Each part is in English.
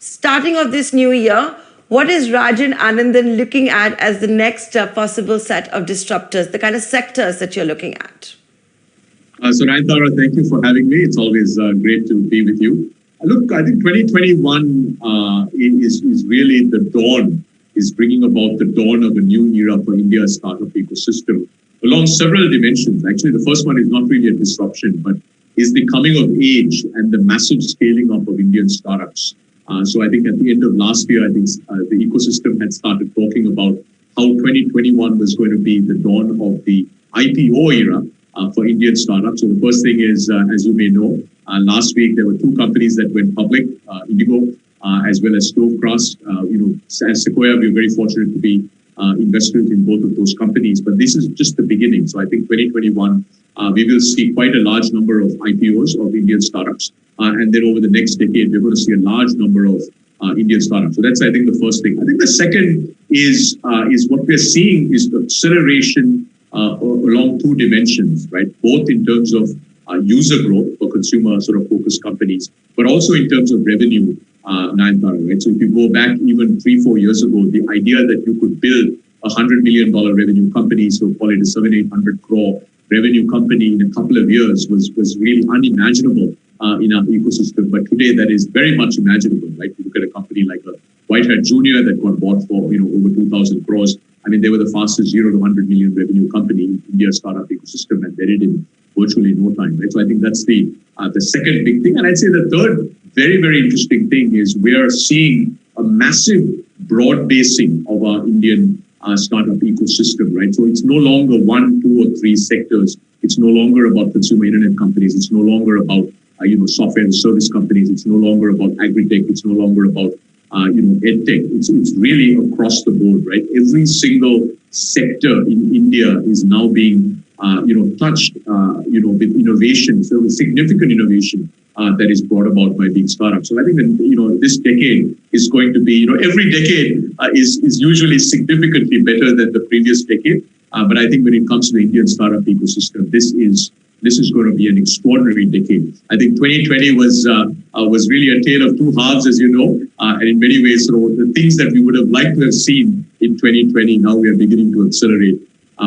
starting of this new year, what is Rajan Anandan looking at as the next possible set of disruptors, the kind of sectors that you're looking at? So Nayantara, thank you for having me. It's always great to be with you. Look, I think 2021 is really the dawn, is bringing about the dawn of a new era for India's startup ecosystem along several dimensions. Actually, the first one is not really a disruption, but is the coming of age and the massive scaling up of Indian startups. So I think at the end of last year, I think the ecosystem had started talking about how 2021 was going to be the dawn of the IPO era for Indian startups. So the first thing is, as you may know, last week there were two companies that went public, Indigo, as well as Stovecrust. As Sequoia, we're very fortunate to be investors in both of those companies. But this is just the beginning. So I think 2021, we will see quite a large number of IPOs of Indian startups. And then over the next decade, we're going to see a large number of Indian startups. So that's, I think, the first thing. I think the second is what we're seeing is the acceleration along two dimensions, right? Both in terms of user growth for consumer sort of focused companies, but also in terms of revenue, Nayantara, right? So if you go back even 3-4 years ago, the idea that you could build $100 million revenue company, so call it a 700-800 crore revenue company in a couple of years was really unimaginable in our ecosystem. But today that is very much imaginable, right? You look at a company like a Whitehead Junior that got bought for over 2,000 crores. I mean, they were the fastest 0 to 100 million revenue company in India's startup ecosystem, and they did it in virtually no time, right? So I think that's the second big thing. And I'd say the third very, very interesting thing is we are seeing a massive broad basing of our Indian startup ecosystem, right? So it's no longer 1, 2, or 3 sectors. It's no longer about consumer internet companies. It's no longer about software and service companies. It's no longer about agri-tech. It's no longer about edtech. It's really across the board, right? Every single sector in India is now being touched with innovation, so significant innovation that is brought about by big startups. So I think that this decade is going to be every decade is usually significantly better than the previous decade. But I think when it comes to the Indian startup ecosystem, this is going to be an extraordinary decade. I think 2020 was really a tale of two halves, as you know, and in many ways, the things that we would have liked to have seen in 2020, now we are beginning to accelerate.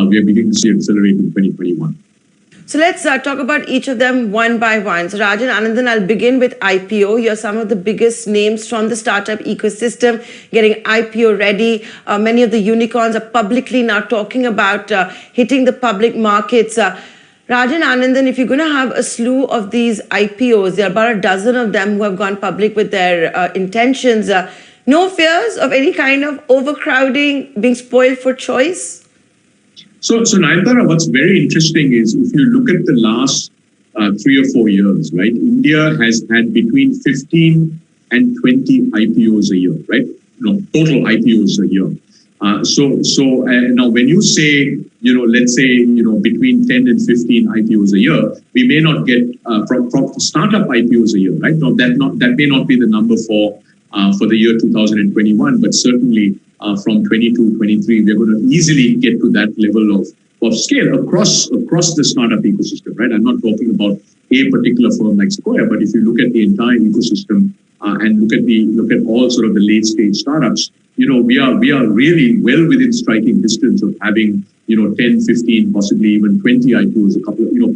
We are beginning to see accelerate in 2021. So let's talk about each of them one by one. So Rajan Anandan, I'll begin with IPO. You're some of the biggest names from the startup ecosystem getting IPO ready. Many of the unicorns are publicly now talking about hitting the public markets. Rajan Anandan, if you're going to have a slew of these IPOs, there are about a dozen of them who have gone public with their intentions. No fears of any kind of overcrowding, being spoiled for choice? So Nayantara, what's very interesting is if you look at the last 3 or 4 years, right? India has had between 15 and 20 IPOs a year, right? Total IPOs a year. So now when you say, let's say, between 10 and 15 IPOs a year, we may not get from startup IPOs a year, right? Now that may not be the number for the year 2021, but certainly from 22, 23, we're going to easily get to that level of scale across the startup ecosystem, right? I'm not talking about a particular firm like Sequoia, but if you look at the entire ecosystem and look at all sort of the late stage startups, we are really well within striking distance of having 10, 15, possibly even 20 IPOs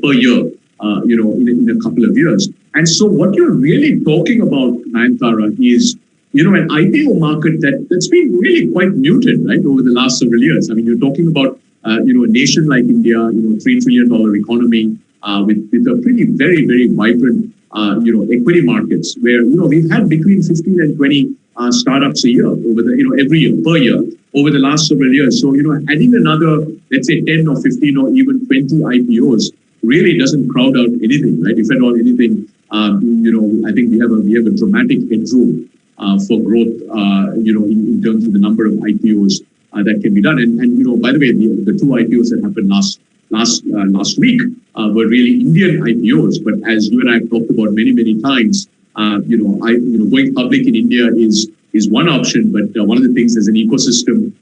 per year, in a couple of years. And so what you're really talking about, Nayantara, is an IPO market that's been really quite muted, right, over the last several years. I mean, you're talking about a nation like India, $3 trillion economy with a pretty very, very vibrant equity markets where we've had between 15 and 20 startups a year over every year per year over the last several years. So adding another, let's say 10 or 15 or even 20 IPOs really doesn't crowd out anything, right? If at all anything, I think we have a dramatic headroom for growth, in terms of the number of IPOs that can be done. And by the way, the two IPOs that happened last week were really Indian IPOs. But as you and I have talked about many times, going public in India is one option. But one of the things as an ecosystem,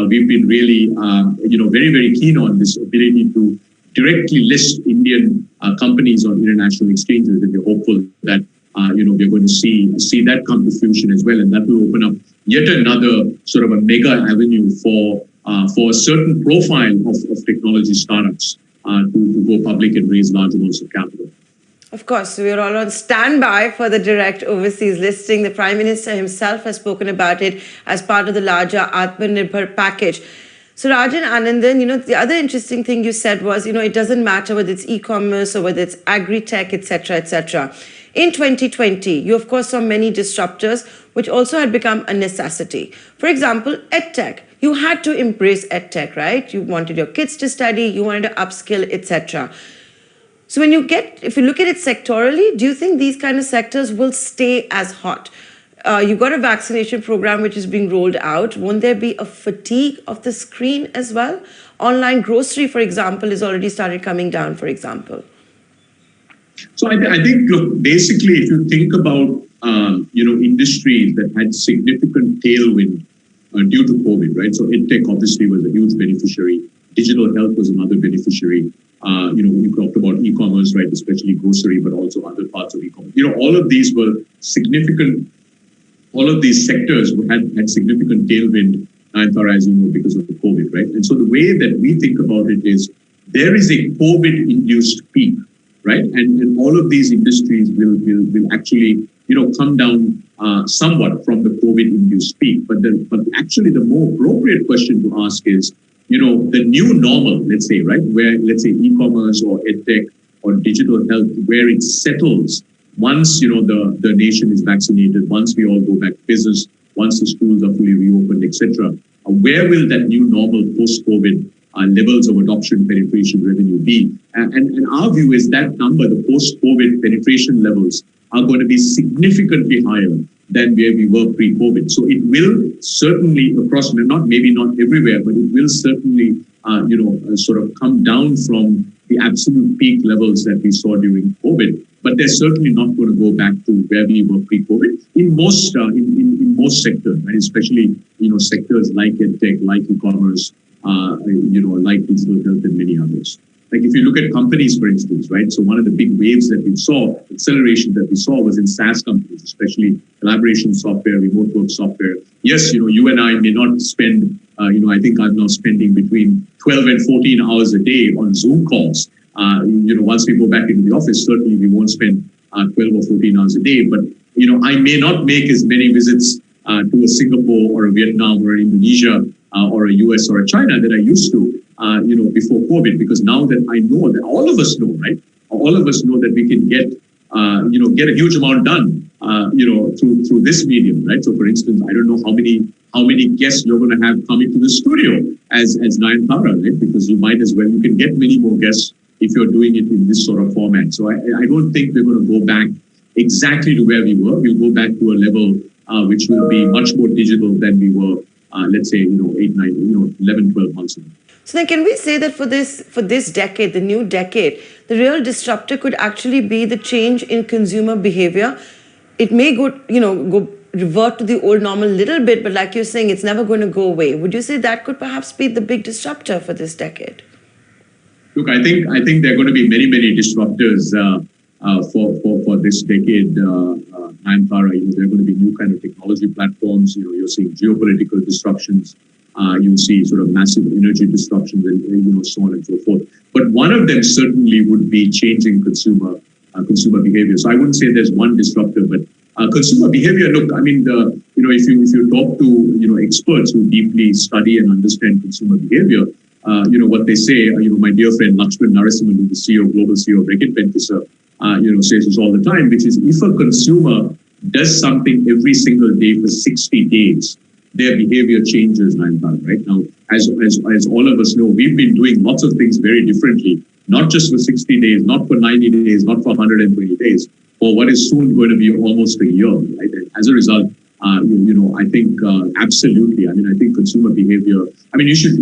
we've been really, very, very keen on this ability to directly list Indian companies on international exchanges, and we're hopeful that we're going to see that come to fruition as well, and that will open up yet another sort of a mega avenue for a certain profile of technology startups to go public and raise large amounts of capital. Of course, we are all on standby for the direct overseas listing. The Prime Minister himself has spoken about it as part of the larger Atmanirbhar package. So Rajan Anandan, the other interesting thing you said was, it doesn't matter whether it's e-commerce or whether it's agri-tech, etc., etc. In 2020, you of course saw many disruptors, which also had become a necessity. For example, edtech. You had to embrace edtech, right? You wanted your kids to study, you wanted to upskill, etc. So if you look at it sectorally, do you think these kind of sectors will stay as hot? You've got a vaccination program which is being rolled out. Won't there be a fatigue of the screen as well? Online grocery, for example, has already started coming down, for example. So I think, look, basically, if you think about, industries that had significant tailwind due to COVID, right? So EdTech obviously was a huge beneficiary. Digital health was another beneficiary. We talked about e-commerce, right? Especially grocery, but also other parts of e-commerce. All of these were significant. All of these sectors had significant tailwind, as you know, because of the COVID, right? And so the way that we think about it is there is a COVID-induced peak, right? And all of these industries will actually, come down somewhat from the COVID-induced peak. But actually, the more appropriate question to ask is, the new normal, let's say, right, where, let's say, e-commerce or edtech or digital health, where it settles once, the nation is vaccinated, once we all go back to business, once the schools are fully reopened, etc. Where will that new normal post-COVID levels of adoption, penetration, revenue be? And our view is that number, the post-COVID penetration levels, are going to be significantly higher than where we were pre-COVID. So it will certainly across, maybe not everywhere, but it will certainly, sort of come down from the absolute peak levels that we saw during COVID. But they're certainly not going to go back to where we were pre-COVID in most sectors, right? Especially sectors like edtech, like e-commerce, like digital health, and many others. Like if you look at companies, for instance, right? So one of the big waves that we saw, acceleration that we saw, was in SaaS companies, especially collaboration software, remote work software. Yes, you and I may not spend, I think I'm now spending between 12 and 14 hours a day on Zoom calls. Once we go back into the office, certainly we won't spend 12 or 14 hours a day. But, I may not make as many visits to a Singapore or a Vietnam or an Indonesia or a US or a China that I used to, before COVID, because now that I know that all of us know, right? All of us know that we can get a huge amount done, through this medium, right? So, for instance, I don't know how many guests you're going to have coming to the studio as Nayantara, right? Because you can get many more guests if you're doing it in this sort of format. So I don't think we're going to go back exactly to where we were. We'll go back to a level which will be much more digital than we were, let's say, 11, 12 months ago. So then can we say that for this decade, the new decade, the real disruptor could actually be the change in consumer behavior? It may go revert to the old normal a little bit, but like you're saying, it's never going to go away. Would you say that could perhaps be the big disruptor for this decade? Look, I think there are going to be many disruptors for this decade. Nayantara, there are going to be new kind of technology platforms. You're seeing geopolitical disruptions. You'll see sort of massive energy disruptions, and so on and so forth. But one of them certainly would be changing consumer behavior. So I wouldn't say there's one disruptor, but consumer behavior. Look, I mean, if you talk to experts who deeply study and understand consumer behavior, what they say. My dear friend Lakshman Narasimhan, who's the global CEO of Reckitt Benckiser, says this all the time, which is if a consumer does something every single day for 60 days, their behavior changes, right now. As all of us know, we've been doing lots of things very differently, not just for 60 days, not for 90 days, not for 120 days, for what is soon going to be almost a year, right? And as a result, I think absolutely. I mean, I think consumer behavior. I mean, you should,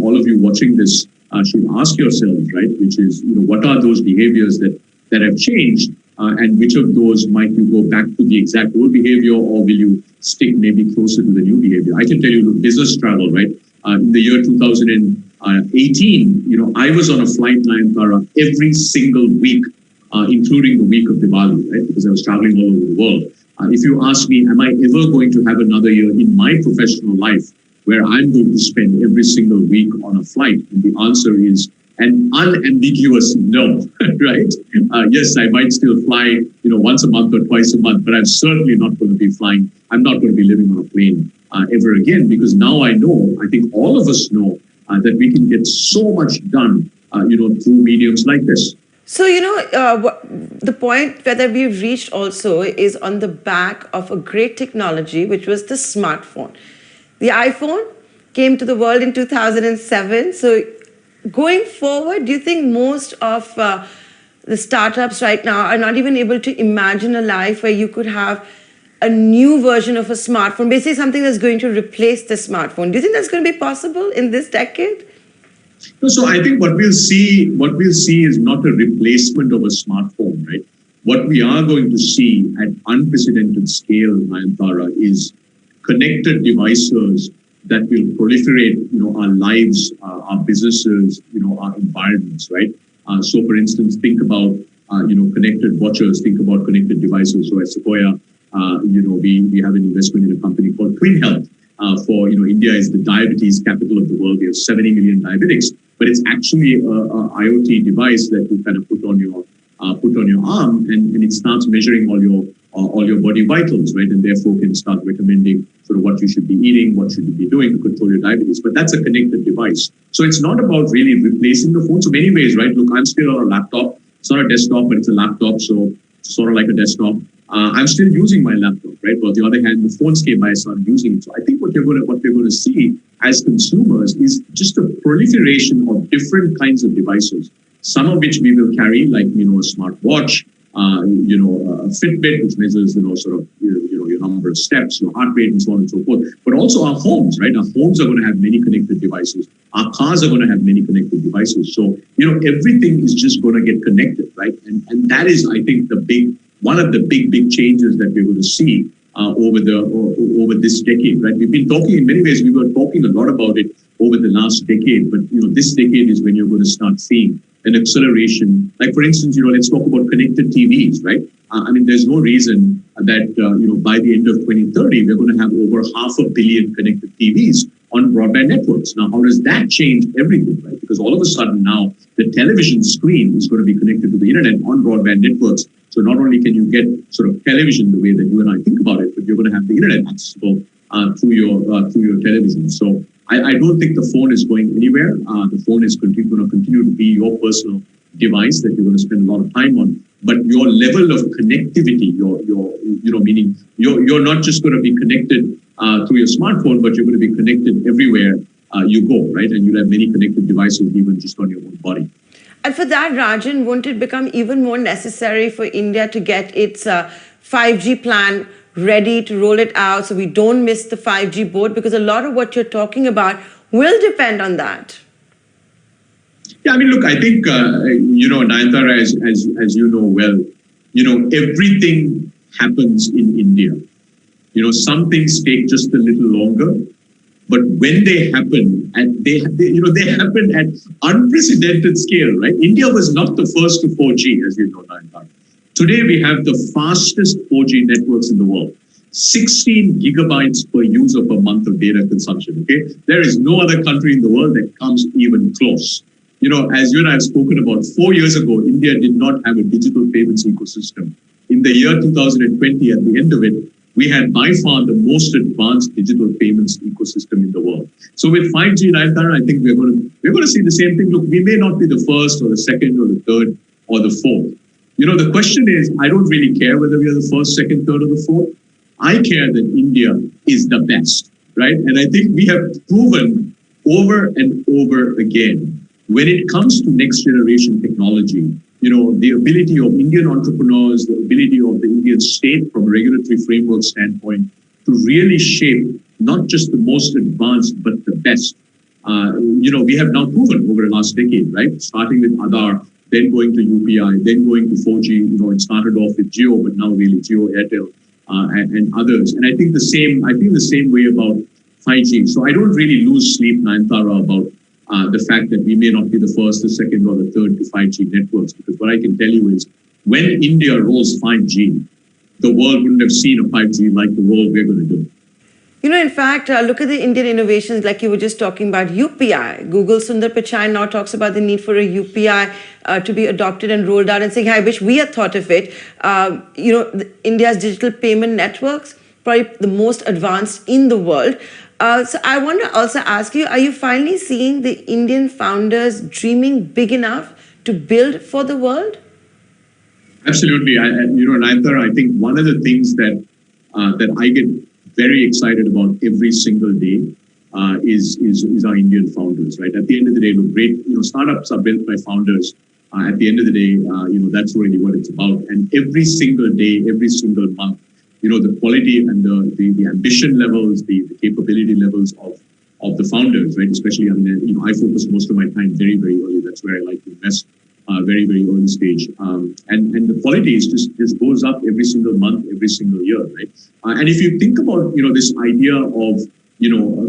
all of you watching this should ask yourselves, right? Which is, what are those behaviors that have changed, and which of those might you go back to the exact old behavior, or will you stick maybe closer to the new behavior? I can tell you, business travel, right? In the year 2018, I was on a flight, Nayantara, every single week including the week of Diwali, right? Because I was traveling all over the world. If you ask me, am I ever going to have another year in my professional life where I'm going to spend every single week on a flight? And the answer is an unambiguous no, right? Yes, I might still fly, once a month or twice a month, but I'm certainly not going to be flying. I'm not going to be living on a plane ever again, because now I know, I think all of us know, that we can get so much done, through mediums like this. So, the point whether we've reached also is on the back of a great technology, which was the smartphone. The iPhone came to the world in 2007. So, going forward, do you think most of the startups right now are not even able to imagine a life where you could have a new version of a smartphone, basically something that's going to replace the smartphone? Do you think that's going to be possible in this decade? So I think what we'll see is not a replacement of a smartphone, right? What we are going to see at unprecedented scale, Nayantara, is connected devices that will proliferate, our lives, our businesses, our environments, right? So, for instance, think about, connected watches. Think about connected devices. So at Sequoia, we have an investment in a company called Twin Health. India is the diabetes capital of the world. We have 70 million diabetics, but it's actually a IoT device that you kind of put on your arm, and it starts measuring all your body vitals, right? And therefore can start recommending sort of what you should be eating, what should you be doing to control your diabetes. But that's a connected device. So it's not about really replacing the phone. So many ways, right? Look, I'm still on a laptop. It's not a desktop, but it's a laptop. So it's sort of like a desktop. I'm still using my laptop, right? But on the other hand, the phones came by, I started using it. So I think what we're going to see as consumers is just a proliferation of different kinds of devices. Some of which we will carry, like a smartwatch, a Fitbit, which measures your number of steps, your heart rate, and so on and so forth. But also our homes, right? Our homes are going to have many connected devices. Our cars are going to have many connected devices. So everything is just going to get connected, right? And that is, I think, one of the big changes that we're going to see over this decade, right? We've been talking, in many ways, we were talking a lot about it over the last decade, but this decade is when you're going to start seeing an acceleration. Like, for instance, let's talk about connected TVs, right? There's no reason that by the end of 2030 we're going to have over 500 million connected TVs on broadband networks. Now, how does that change everything, right? Because all of a sudden now the television screen is going to be connected to the internet on broadband networks. So not only can you get sort of television the way that you and I think about it, but you're going to have the internet accessible through your television. So I don't think the phone is going anywhere. The phone is going to continue to be your personal device that you're going to spend a lot of time on. But your level of connectivity, meaning you're not just going to be connected through your smartphone, but you're going to be connected everywhere you go, right? And you'll have many connected devices even just on your own body. And for that, Rajan, won't it become even more necessary for India to get its 5G plan ready to roll it out so we don't miss the 5G boat? Because a lot of what you're talking about will depend on that. Yeah, look, I think, Nayantara, as you know well, everything happens in India. Some things take just a little longer, but when they happen, and they happen at unprecedented scale, right? India was not the first to 4G, as you know, Nayantara. Today, we have the fastest 4G networks in the world. 16 gigabytes per user per month of data consumption, okay? There is no other country in the world that comes even close. As you and I have spoken about, 4 years ago, India did not have a digital payments ecosystem. In the year 2020, at the end of it, we had by far the most advanced digital payments ecosystem in the world. So with 5G, Nayantara, I think we're going to see the same thing. Look, we may not be the first or the second or the third or the fourth. The question is, I don't really care whether we are the first, second, third, or the fourth. I care that India is the best, right? And I think we have proven over and over again, when it comes to next generation technology, the ability of Indian entrepreneurs, the ability of the Indian state from a regulatory framework standpoint to really shape not just the most advanced, but the best. We have now proven over the last decade, right? Starting with Aadhaar, then going to UPI, then going to 4G. It started off with Jio, but now really Jio, Airtel, and others. And I think the same way about 5G. So I don't really lose sleep, Nayantara, about the fact that we may not be the first, the second, or the third to 5G networks, because what I can tell you is when India rolls 5G, the world wouldn't have seen a 5G like the roll we're going to do. You know, in fact, look at the Indian innovations like you were just talking about UPI. Google Sundar Pichai now talks about the need for a UPI to be adopted and rolled out and saying, I wish we had thought of it. India's digital payment networks, probably the most advanced in the world. So I want to also ask you, are you finally seeing the Indian founders dreaming big enough to build for the world? Absolutely. Nayantara, I think one of the things that I get very excited about every single day is our Indian founders, right? At the end of the day, look, great, startups are built by founders. At the end of the day, that's really what it's about. And every single day, every single month, the quality and the ambition levels, the capability levels of the founders, right? Especially, I focus most of my time very, very early. That's where I like to invest. Very, very early stage. And the quality is just goes up every single month, every single year, right? And if you think about, this idea of,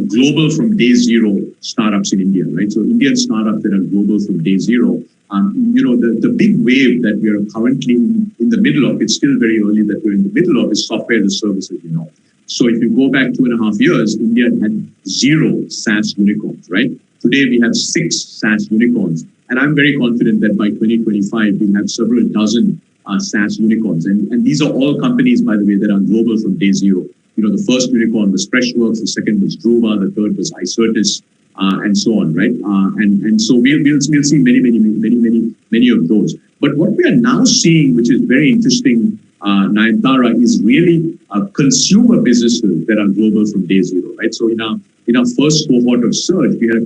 global from day zero startups in India, right? So Indian startups that are global from day zero, the big wave that we are currently in the middle of, it's still very early that we're in the middle of, is software as a service, as you know. So if you go back 2.5 years, India had 0 SaaS unicorns, right? Today we have 6 SaaS unicorns. And I'm very confident that by 2025, we'll have several dozen SaaS unicorns. And these are all companies, by the way, that are global from day zero. The first unicorn was Freshworks, the second was Druva, the third was Icertis, and so on, right? And so we'll see many of those. But what we are now seeing, which is very interesting, Nayantara, is really consumer businesses that are global from day zero, right? So in our first cohort of Surge, we have a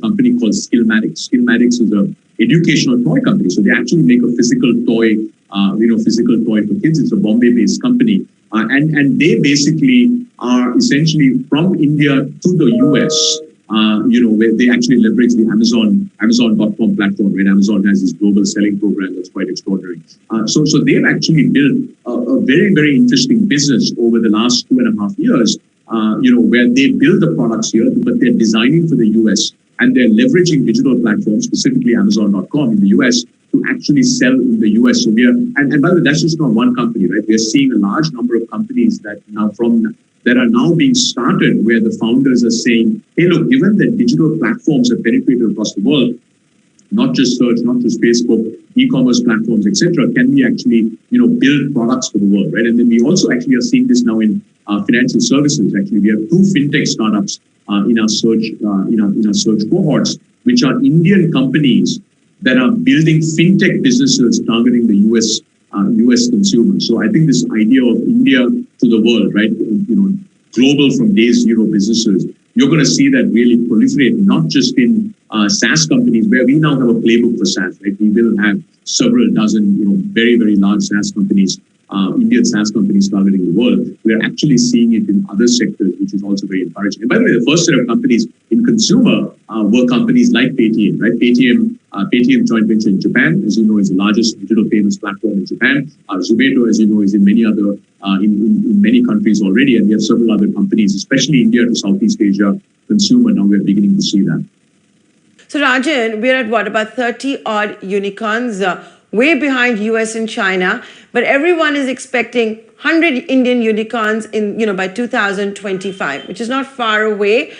company called Skillmatics. Skillmatics is an educational toy company. So they actually make a physical toy for kids. It's a Bombay-based company. And they basically are essentially from India to the US, where they actually leverage the Amazon.com platform, where Amazon has this global selling program that's quite extraordinary. So they've actually built a very, very interesting business over the last 2.5 years, where they build the products here, but they're designing for the US and they're leveraging digital platforms, specifically Amazon.com in the US, to actually sell in the US. So and by the way, that's just not one company, right? We're seeing a large number of companies that are now being started where the founders are saying, hey, look, given that digital platforms are penetrated across the world, not just search, not just Facebook, e-commerce platforms, etc., can we actually, build products for the world, right? And then we also actually are seeing this now in financial services. Actually, we have 2 fintech startups in our search cohorts, which are Indian companies that are building fintech businesses targeting the US consumers. So I think this idea of India to the world, right? Global from day zero businesses, you're going to see that really proliferate, not just in SaaS companies, where we now have a playbook for SaaS, right? We will have several dozen, very, very large SaaS companies, Indian SaaS companies targeting the world. We're actually seeing it in other sectors, which is also very encouraging. And by the way, the first set of companies in consumer were companies like Paytm, right? Paytm joint venture in Japan, as you know, is the largest digital payments platform in Japan. Zomato, as you know, is in many other in many countries already, and we have several other companies, especially India to Southeast Asia consumer. Now we're beginning to see that. So Rajan, we're at about 30 odd unicorns, way behind US and China, but everyone is expecting 100 Indian unicorns in by 2025, which is not far away.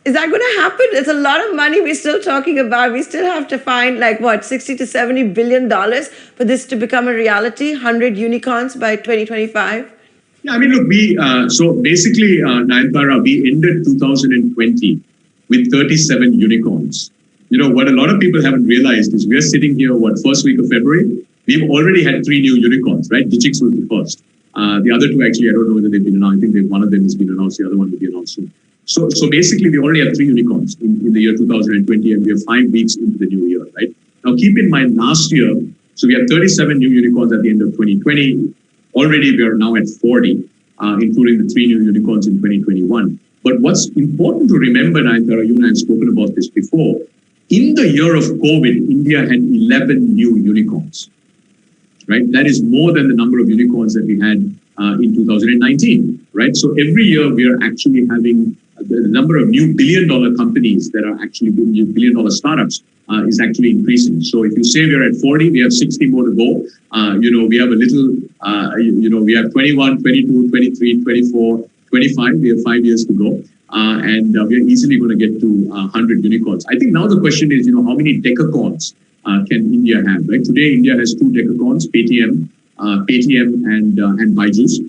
Is that going to happen? It's a lot of money we're still talking about. We still have to find 60 to 70 billion dollars for this to become a reality. 100 unicorns by 2025. Yeah, I mean, look, so basically, Nayantara, we ended 2020 with 37 unicorns. What a lot of people haven't realized is we're sitting here, first week of February, we've already had 3 new unicorns, right? Digix was the first. The other 2, actually, I don't know whether they've been announced. I think one of them has been announced, the other one will be announced soon. So basically, we already have 3 unicorns in the year 2020, and we are 5 weeks into the new year, right? Now, keep in mind, last year, so we had 37 new unicorns at the end of 2020. Already, we are now at 40, including the 3 new unicorns in 2021. But what's important to remember, Nayantara, you and I have spoken about this before, in the year of COVID, India had 11 new unicorns, right? That is more than the number of unicorns that we had in 2019, right? So every year we are actually having the number of new billion-dollar companies that are actually new billion-dollar startups is actually increasing. So if you say we're at 40, we have 60 more to go. We have a little, we have 21, 22, 23, 24, 25. We have 5 years to go. And we're easily going to get to 100 unicorns. I think now the question is, how many decacorns can India have, right? Today, India has 2 decacorns, Paytm and Byju's.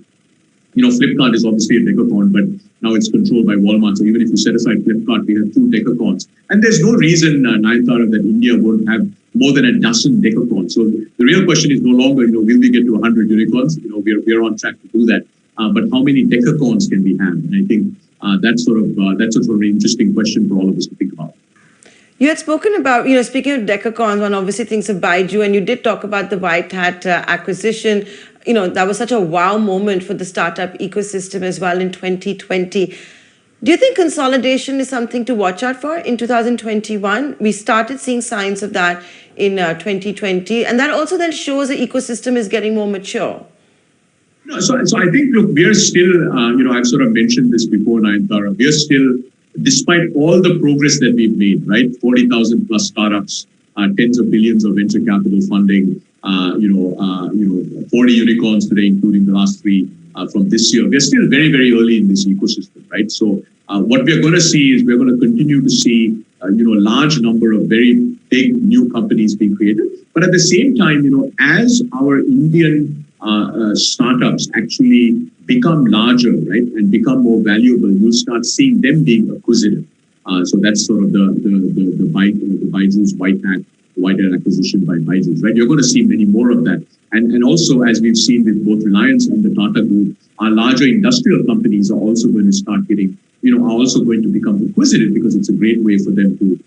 Flipkart is obviously a decacorn, but now it's controlled by Walmart. So even if you set aside Flipkart, we have 2 decacorns. And there's no reason, Nayanthara, that India won't have more than a dozen decacorns. So the real question is no longer, will we get to 100 unicorns? We're on track to do that. But how many decacorns can we have? And I think that's a sort of interesting question for all of us to think about. You had spoken about, speaking of decacorns, one obviously thinks of Baiju, and you did talk about the White Hat acquisition. That was such a wow moment for the startup ecosystem as well in 2020. Do you think consolidation is something to watch out for in 2021? We started seeing signs of that in 2020, and that also then shows the ecosystem is getting more mature. No, so I think, look, we're still, I've sort of mentioned this before, Nayanthara, we're still, despite all the progress that we've made, right, 40,000 plus startups, tens of billions of venture capital funding, 40 unicorns today, including the last 3 from this year. We're still very, very early in this ecosystem, right? So what we're going to see is we're going to continue to see, large number of very big new companies being created. But at the same time, as our Indian startups actually become larger, right, and become more valuable, you'll start seeing them being acquisitive. So that's sort of the Byju's White Hat acquisition by Byju's, right? You're going to see many more of that. And also, as we've seen with both Reliance and the Tata Group, our larger industrial companies are also going to start getting, are also going to become acquisitive because it's a great way for them to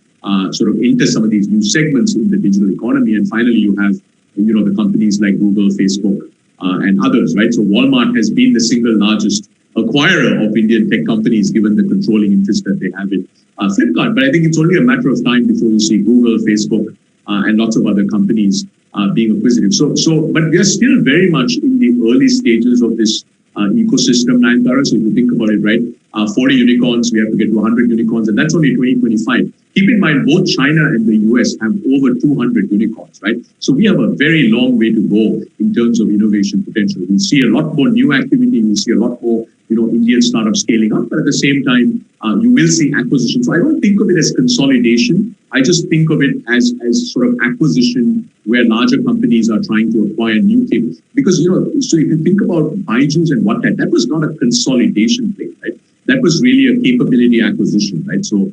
sort of enter some of these new segments in the digital economy. And finally, you have, the companies like Google, Facebook, and others, right? So Walmart has been the single largest acquirer of Indian tech companies, given the controlling interest that they have in Flipkart. But I think it's only a matter of time before you see Google, Facebook, and lots of other companies being acquisitive. But we are still very much in the early stages of this ecosystem, Nayanthara. So if you think about it, right, 40 unicorns, we have to get to 100 unicorns, and that's only 2025. Keep in mind, both China and the US have over 200 unicorns, right? So we have a very long way to go in terms of innovation potential. We see a lot more new activity. We see a lot more, Indian startups scaling up. But at the same time, you will see acquisition. So I don't think of it as consolidation. I just think of it as sort of acquisition where larger companies are trying to acquire new things. Because, so if you think about Byju's and Wattpad, that was not a consolidation play, right? That was really a capability acquisition, right? So,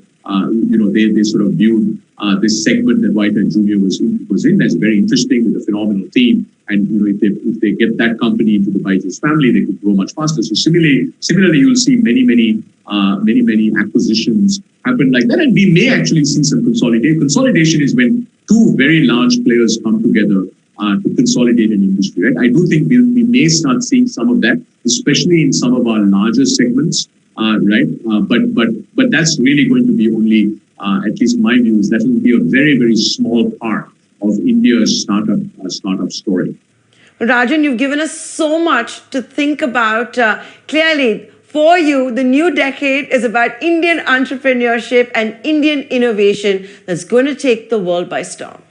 they sort of viewed this segment that White Hat Junior was in as very interesting with a phenomenal team. And, if they get that company into the Byju's family, they could grow much faster. So similarly, you'll see many acquisitions happen like that. And we may actually see some consolidation. Consolidation is when 2 very large players come together to consolidate an industry, right? I do think we may start seeing some of that, especially in some of our larger segments, right? But that's really going to be only, at least my view, is that will be a very, very small part of India's startup story. Rajan, you've given us so much to think about. Clearly, for you, the new decade is about Indian entrepreneurship and Indian innovation that's going to take the world by storm.